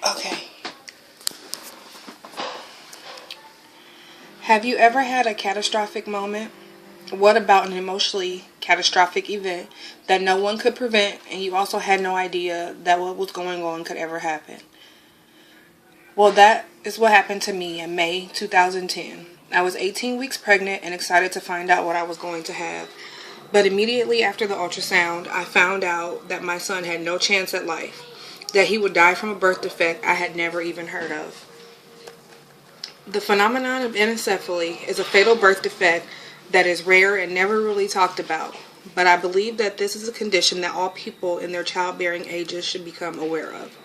Okay. Have you ever had a catastrophic moment? What about an emotionally catastrophic event that no one could prevent and you also had no idea that what was going on could ever happen? Well, that is what happened to me in May 2010. I was 18 weeks pregnant and excited to find out what I was going to have. But immediately after the ultrasound, I found out that my son had no chance at life, that he would die from a birth defect I had never even heard of. The phenomenon of anencephaly is a fatal birth defect that is rare and never really talked about, but I believe that this is a condition that all people in their childbearing ages should become aware of.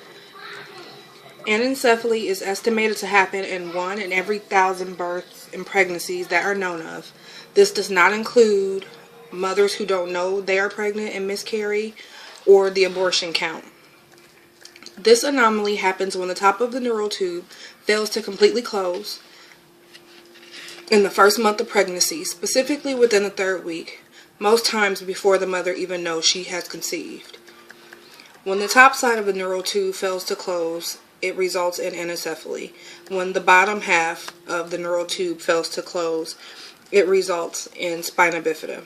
Anencephaly is estimated to happen in 1 in every 1,000 births and pregnancies that are known of. This does not include mothers who don't know they are pregnant and miscarry, or the abortion count. This anomaly happens when the top of the neural tube fails to completely close in the first month of pregnancy, specifically within the 3rd week, most times before the mother even knows she has conceived. When the top side of the neural tube fails to close, it results in anencephaly. When the bottom half of the neural tube fails to close, it results in spina bifida.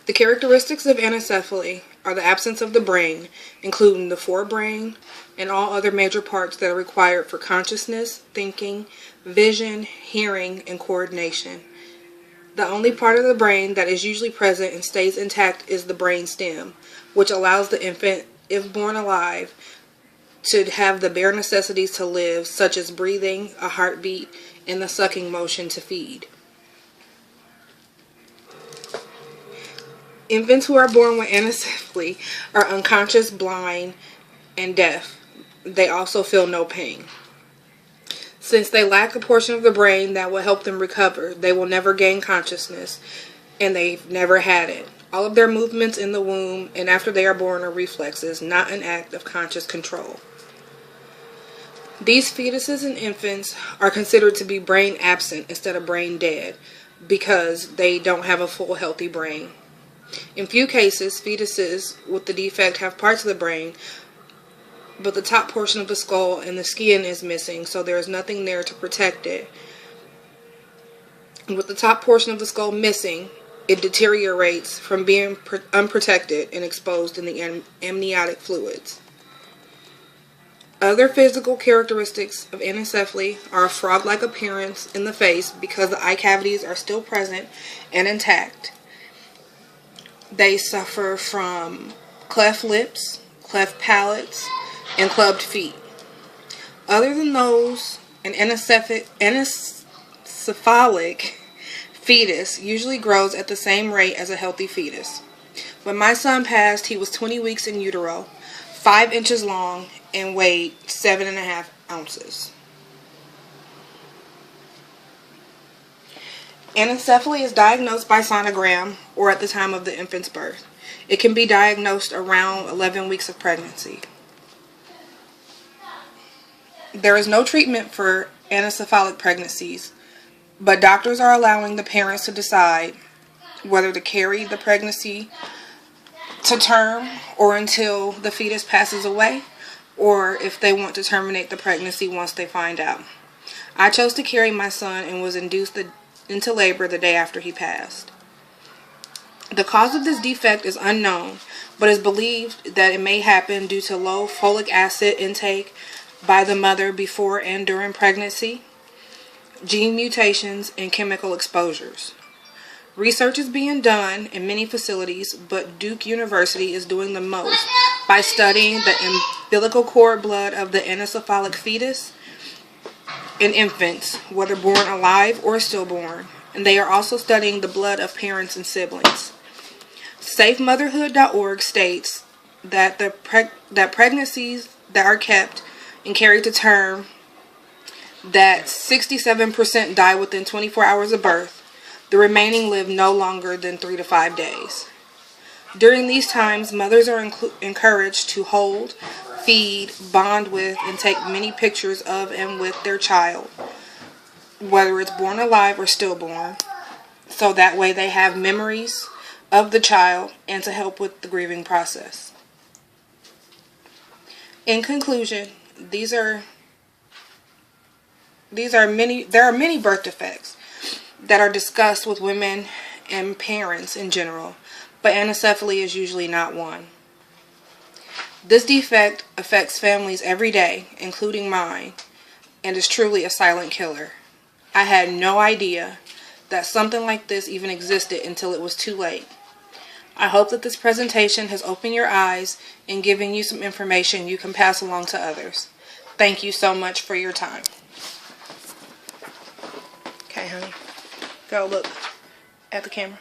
The characteristics of anencephaly are the absence of the brain, including the forebrain and all other major parts that are required for consciousness, thinking, vision, hearing, and coordination. The only part of the brain that is usually present and stays intact is the brain stem, which allows the infant, if born alive, to have the bare necessities to live, such as breathing, a heartbeat, and the sucking motion to feed. Infants who are born with anencephaly are unconscious, blind, and deaf. They also feel no pain. Since they lack a portion of the brain that will help them recover, they will never gain consciousness, and they've never had it. All of their movements in the womb and after they are born are reflexes, not an act of conscious control. These fetuses and infants are considered to be brain absent instead of brain dead because they don't have a full healthy brain. In few cases, fetuses with the defect have parts of the brain, but the top portion of the skull and the skin is missing, so there is nothing there to protect it. With the top portion of the skull missing, it deteriorates from being unprotected and exposed in the amniotic fluids. Other physical characteristics of anencephaly are a frog-like appearance in the face because the eye cavities are still present and intact. They suffer from cleft lips, cleft palates, and clubbed feet. Other than those, an anencephalic fetus usually grows at the same rate as a healthy fetus. When my son passed, he was 20 weeks in utero, 5 inches long, and weighed 7.5 ounces. Anencephaly is diagnosed by sonogram or at the time of the infant's birth. It can be diagnosed around 11 weeks of pregnancy. There is no treatment for anencephalic pregnancies, but doctors are allowing the parents to decide whether to carry the pregnancy to term or until the fetus passes away, or if they want to terminate the pregnancy once they find out. I chose to carry my son and was induced into labor the day after he passed. The cause of this defect is unknown, but is believed that it may happen due to low folic acid intake by the mother before and during pregnancy, gene mutations, and chemical exposures. Research is being done in many facilities, but Duke University is doing the most by studying the umbilical cord blood of the anencephalic fetus in infants, whether born alive or stillborn, and they are also studying the blood of parents and siblings. SafeMotherhood.org states that that pregnancies that are kept and carried to term, that 67% die within 24 hours of birth. The remaining live no longer than 3 to 5 days. During these times, mothers are encouraged to hold, feed, bond with, and take many pictures of and with their child, whether it's born alive or stillborn, so that way they have memories of the child and to help with the grieving process. In conclusion, there are many birth defects that are discussed with women and parents in general, but anencephaly is usually not one. This defect affects families every day, including mine, and is truly a silent killer. I had no idea that something like this even existed until it was too late. I hope that this presentation has opened your eyes and given you some information you can pass along to others. Thank you so much for your time. Okay, honey. Go look at the camera.